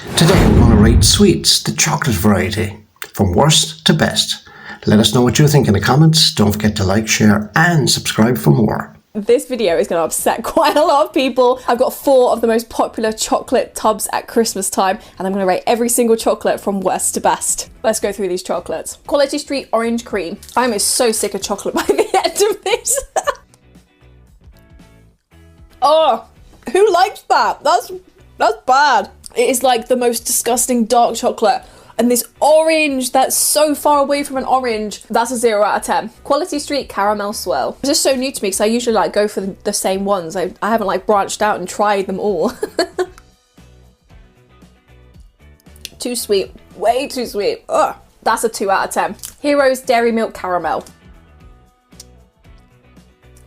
Today we're going to rate sweets, the chocolate variety, from worst to best. Let us know what you think in the comments. Don't forget to like, share and subscribe for more. This video is going to upset quite a lot of people. I've got 4 of the most popular chocolate tubs at Christmas time, and I'm going to rate every single chocolate from worst to best. Let's go through these chocolates. Quality Street Orange Cream. I'm so sick of chocolate by the end of this. Oh, who likes that? That's bad. It is like the most disgusting dark chocolate. And this orange that's so far away from an orange, that's a 0 out of 10. Quality Street Caramel Swirl. This is so new to me because I usually like go for the same ones. I haven't like branched out and tried them all. Too sweet, way too sweet. Ugh. That's a 2 out of 10. Heroes Dairy Milk Caramel.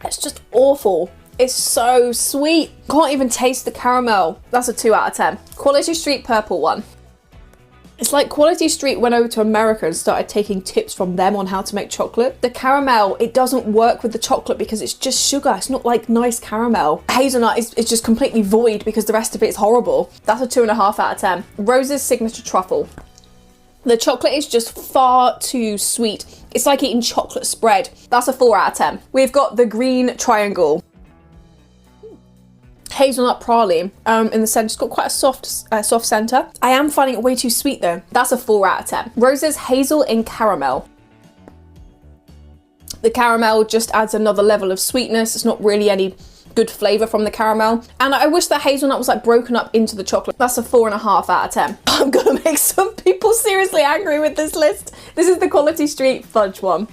It's just awful. It's so sweet. Can't even taste the caramel. That's a 2 out of 10. Quality Street Purple one. It's like Quality Street went over to America and started taking tips from them on how to make chocolate. The caramel, it doesn't work with the chocolate because it's just sugar. It's not like nice caramel. Hazelnut is just completely void because the rest of it is horrible. That's a 2.5 out of 10. Rose's Signature Truffle. The chocolate is just far too sweet. It's like eating chocolate spread. That's a 4 out of 10. We've got the Green Triangle. Hazelnut praline in the centre. It's got quite a soft centre. I am finding it way too sweet though. That's a 4 out of 10. Rose's Hazel in Caramel. The caramel just adds another level of sweetness. It's not really any good flavour from the caramel. And I wish the hazelnut was like broken up into the chocolate. That's a 4.5 out of 10. I'm gonna make some people seriously angry with this list. This is the Quality Street Fudge one.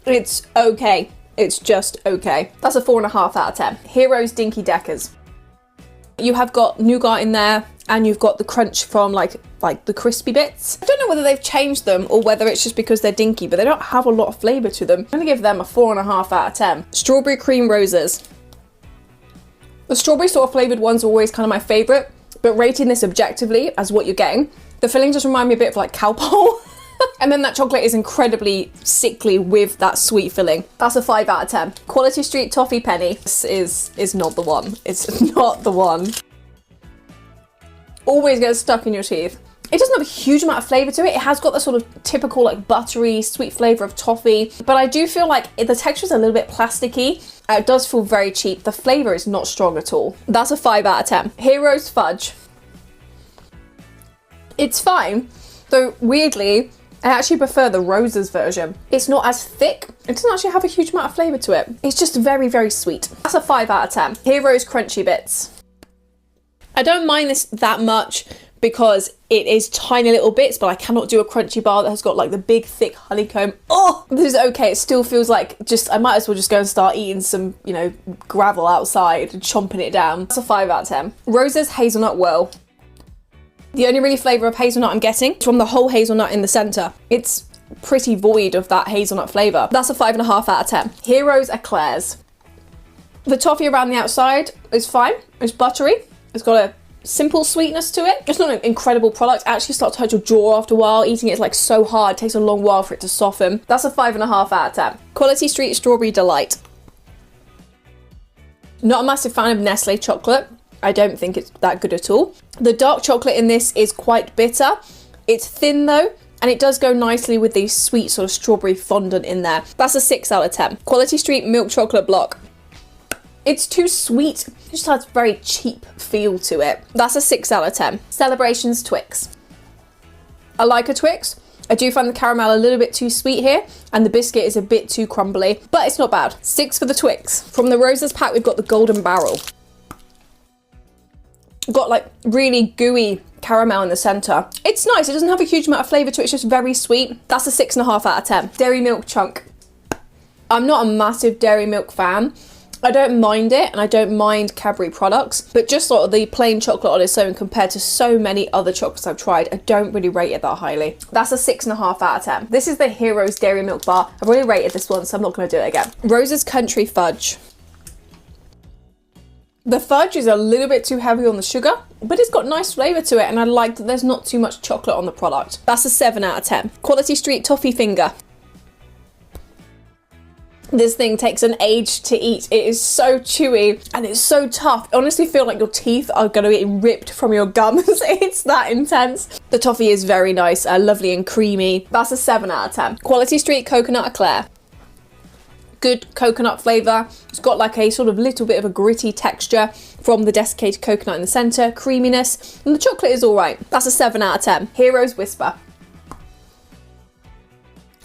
It's okay. It's just okay. That's a 4.5 out of 10. Heroes Dinky Deckers. You have got nougat in there and you've got the crunch from like the crispy bits. I don't know whether they've changed them or whether it's just because they're dinky, but they don't have a lot of flavour to them. I'm gonna give them a 4.5 out of 10. Strawberry Cream Roses. The strawberry sort of flavoured ones are always kind of my favourite, but rating this objectively as what you're getting, the filling just remind me a bit of like Calpol. And then that chocolate is incredibly sickly with that sweet filling. That's a 5 out of 10. Quality Street Toffee Penny. This is not the one. It's not the one. Always gets stuck in your teeth. It doesn't have a huge amount of flavour to it. It has got the sort of typical like buttery, sweet flavour of toffee. But I do feel like the texture is a little bit plasticky. It does feel very cheap. The flavour is not strong at all. That's a 5 out of 10. Heroes Fudge. It's fine, though weirdly, I actually prefer the Roses version. It's not as thick. It doesn't actually have a huge amount of flavour to it. It's just very, very sweet. That's a 5 out of 10. Heroes Crunchy Bits. I don't mind this that much because it is tiny little bits, but I cannot do a crunchy bar that has got like the big, thick honeycomb. Oh, this is okay. It still feels like I might as well just go and start eating some, you know, gravel outside and chomping it down. That's a 5 out of 10. Rose's Hazelnut Whirl. The only really flavour of hazelnut I'm getting is from the whole hazelnut in the centre. It's pretty void of that hazelnut flavour. That's a 5.5 out of 10. Heroes Eclairs. The toffee around the outside is fine. It's buttery. It's got a simple sweetness to it. It's not an incredible product. It actually starts to hurt your jaw after a while. Eating it is like so hard. It takes a long while for it to soften. That's a 5.5 out of 10. Quality Street Strawberry Delight. Not a massive fan of Nestle chocolate. I don't think it's that good at all. The dark chocolate in this is quite bitter. It's thin though, and it does go nicely with the sweet sort of strawberry fondant in there. That's a 6 out of 10. Quality Street Milk Chocolate Block. It's too sweet. It just has a very cheap feel to it. That's a 6 out of 10. Celebrations Twix. I like a Twix. I do find the caramel a little bit too sweet here, and the biscuit is a bit too crumbly, but it's not bad. 6 for the Twix. From the Roses pack, we've got the Golden Barrel. Got like really gooey caramel in the centre. It's nice. It doesn't have a huge amount of flavour to it. It's just very sweet. That's a 6.5 out of 10. Dairy Milk Chunk. I'm not a massive dairy milk fan. I don't mind it, and I don't mind Cadbury products, but just sort of the plain chocolate on its own compared to so many other chocolates I've tried, I don't really rate it that highly. That's a 6.5 out of 10. This is the Heroes Dairy Milk Bar. I've already rated this one, so I'm not going to do it again. Rose's Country Fudge. The fudge is a little bit too heavy on the sugar, but it's got nice flavour to it, and I like that there's not too much chocolate on the product. That's a 7 out of 10. Quality Street Toffee Finger. This thing takes an age to eat. It is so chewy and it's so tough. I honestly feel like your teeth are going to be ripped from your gums. It's that intense. The toffee is very nice, lovely and creamy. That's a 7 out of 10. Quality Street Coconut Eclair. Good coconut flavour. It's got like a sort of little bit of a gritty texture from the desiccated coconut in the centre, creaminess, and the chocolate is alright. That's a 7 out of 10. Hero's Whisper.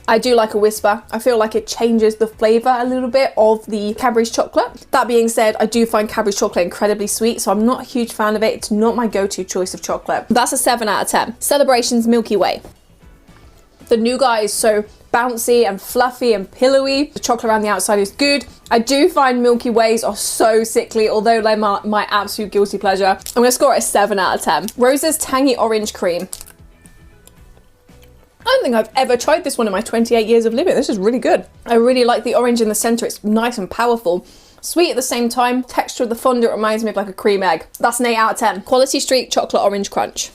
I do like a whisper. I feel like it changes the flavour a little bit of the Cadbury's chocolate. That being said, I do find Cadbury's chocolate incredibly sweet, so I'm not a huge fan of it. It's not my go-to choice of chocolate. That's a 7 out of 10. Celebrations Milky Way. The nougat is so bouncy and fluffy and pillowy. The chocolate around the outside is good. I do find Milky Ways are so sickly, although they're my absolute guilty pleasure. I'm going to score it a 7 out of 10. Rose's Tangy Orange Cream. I don't think I've ever tried this one in my 28 years of living. This is really good. I really like the orange in the centre. It's nice and powerful. Sweet at the same time. Texture of the fondant reminds me of like a cream egg. That's an 8 out of 10. Quality Street Chocolate Orange Crunch.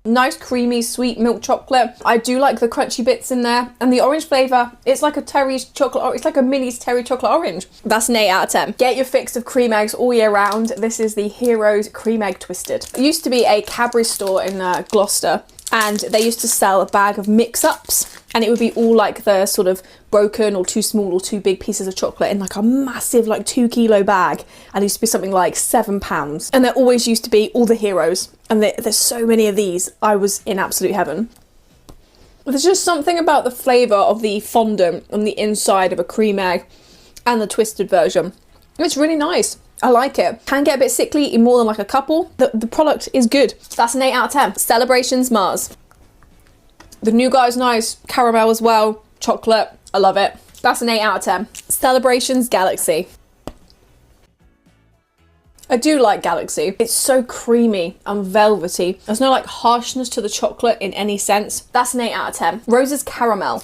Nice creamy sweet milk chocolate. I do like the crunchy bits in there, and the orange flavour, it's like a Terry's chocolate, it's like a mini's Terry chocolate orange. That's an 8 out of 10. Get your fix of cream eggs all year round. This is the Hero's Cream Egg Twisted. It used to be a Cadbury store in Gloucester, and they used to sell a bag of mix-ups, and it would be all like the sort of broken or too small or too big pieces of chocolate in like a massive like 2 kilo bag, and it used to be something like £7. And there always used to be all the Heroes, and there's so many of these. I was in absolute heaven. There's just something about the flavour of the fondant on the inside of a cream egg and the twisted version. It's really nice. I like it. Can get a bit sickly, eat more than like a couple. The product is good. That's an 8 out of 10. Celebrations Mars. The nougat is nice. Caramel as well. Chocolate. I love it. That's an 8 out of 10. Celebrations Galaxy. I do like Galaxy. It's so creamy and velvety. There's no like harshness to the chocolate in any sense. That's an 8 out of 10. Rose's Caramel.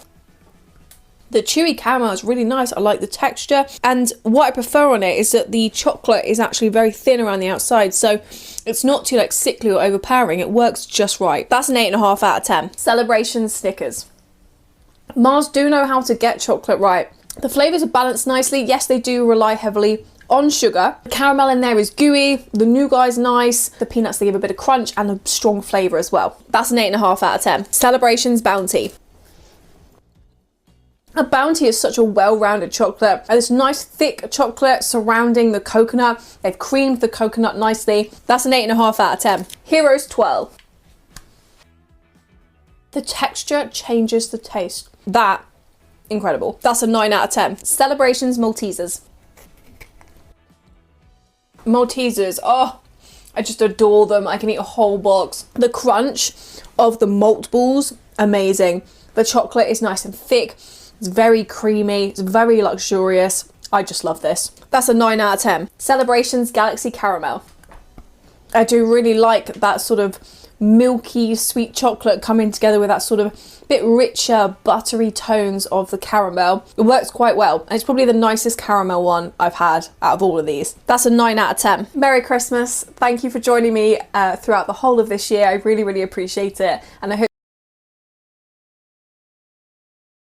The chewy caramel is really nice. I like the texture, and what I prefer on it is that the chocolate is actually very thin around the outside, so it's not too like sickly or overpowering. It works just right. That's an 8.5 out of 10. Celebrations Snickers. Mars do know how to get chocolate right. The flavours are balanced nicely. Yes, they do rely heavily on sugar. The caramel in there is gooey. The nougat is nice. The peanuts, they give a bit of crunch and a strong flavour as well. That's an 8.5 out of 10. Celebrations Bounty. A Bounty is such a well-rounded chocolate, and it's nice thick chocolate surrounding the coconut. They've creamed the coconut nicely. That's an 8.5 out of 10. Hero's 12. The texture changes the taste. That, incredible. That's a 9 out of 10. Celebrations Maltesers. Maltesers, oh, I just adore them. I can eat a whole box. The crunch of the malt balls, amazing. The chocolate is nice and thick. It's very creamy. It's very luxurious. I just love this. That's a 9 out of 10. Celebrations Galaxy Caramel. I do really like that sort of milky sweet chocolate coming together with that sort of bit richer buttery tones of the caramel. It works quite well, and it's probably the nicest caramel one I've had out of all of these. That's a 9 out of 10. Merry Christmas. Thank you for joining me throughout the whole of this year. I really appreciate it, and I hope